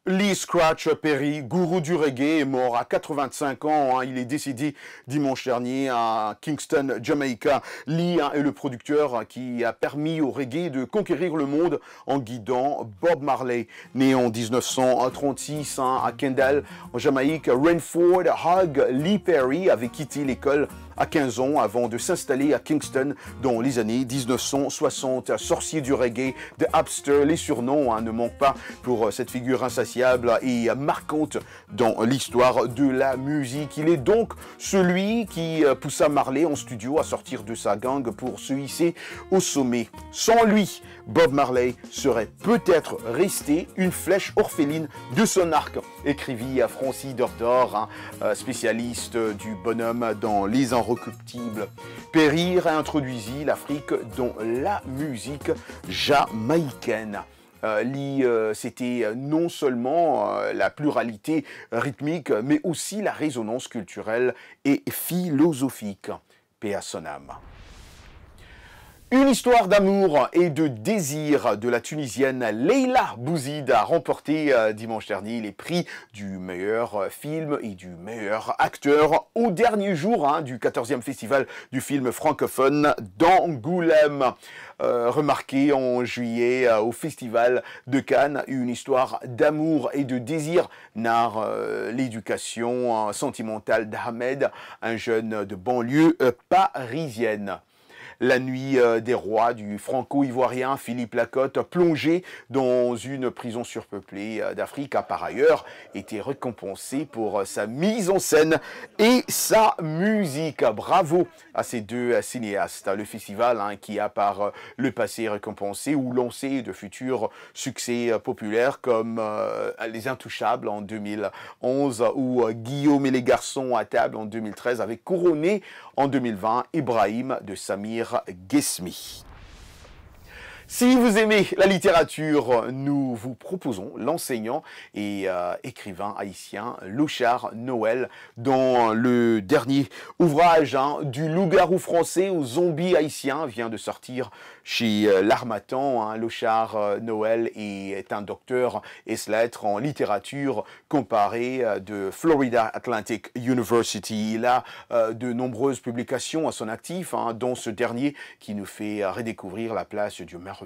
Lee Scratch Perry, gourou du reggae, est mort à 85 ans. Il est décédé dimanche dernier à Kingston, Jamaica. Lee est le producteur qui a permis au reggae de conquérir le monde en guidant Bob Marley. Né en 1936 à Kendal, en Jamaïque, Rainford Hugh Lee Perry avait quitté l'école à 15 ans avant de s'installer à Kingston dans les années 1960. Sorcier du reggae, de Hipster, les surnoms ne manquent pas pour cette figure insatiable et marquante dans l'histoire de la musique. Il est donc celui qui poussa Marley en studio à sortir de sa gangue pour se hisser au sommet. Sans lui, Bob Marley serait peut-être resté une flèche orpheline de son arc, écrivit Francis Dordor, spécialiste du bonhomme dans Les Inrecuptibles. Perry réintroduisit l'Afrique dans la musique jamaïcaine. Lee, c'était non seulement la pluralité rythmique, mais aussi la résonance culturelle et philosophique. Paix à son âme. Une histoire d'amour et de désir de la Tunisienne Leila Bouzid a remporté dimanche dernier les prix du meilleur film et du meilleur acteur au dernier jour du 14e festival du film francophone d'Angoulême. Remarqué en juillet au festival de Cannes, une histoire d'amour et de désir narre l'éducation sentimentale d'Ahmed, un jeune de banlieue parisienne. La nuit des rois du franco-ivoirien Philippe Lacotte, plongé dans une prison surpeuplée d'Afrique, a par ailleurs été récompensé pour sa mise en scène et sa musique. Bravo à ces deux cinéastes. Le festival qui a par le passé récompensé ou lancé de futurs succès populaires comme Les Intouchables en 2011 ou Guillaume et les garçons à table en 2013 avait couronné en 2020 Ibrahim de Samir Ghesmi. Si vous aimez la littérature, nous vous proposons l'enseignant et écrivain haïtien Louchard Noël dans le dernier ouvrage du loup-garou français aux zombies haïtiens vient de sortir chez l'Harmattan. Louchard Noël est un docteur ès-lettres en littérature comparée de Florida Atlantic University. Il a de nombreuses publications à son actif, dont ce dernier qui nous fait redécouvrir la place du merveilleux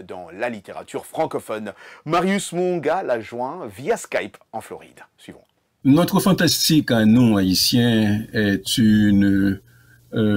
dans la littérature francophone. Marius Monga l'a joint via Skype en Floride. Suivons. Notre fantastique à nous, Haïtiens, est une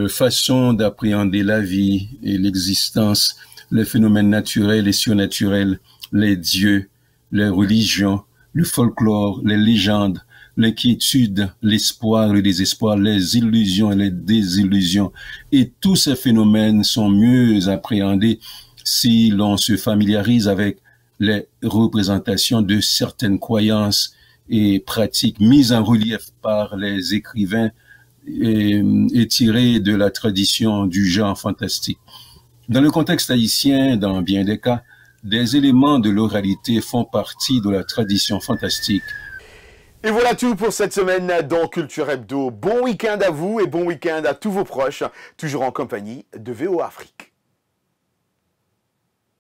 façon d'appréhender la vie et l'existence, les phénomènes naturels et surnaturels, les dieux, les religions, le folklore, les légendes, l'inquiétude, l'espoir, le désespoir, les illusions et les désillusions. Et tous ces phénomènes sont mieux appréhendés si l'on se familiarise avec les représentations de certaines croyances et pratiques mises en relief par les écrivains et tirées de la tradition du genre fantastique. Dans le contexte haïtien, dans bien des cas, des éléments de l'oralité font partie de la tradition fantastique. Et voilà tout pour cette semaine dans Culture Hebdo. Bon week-end à vous et bon week-end à tous vos proches, toujours en compagnie de VO Afrique.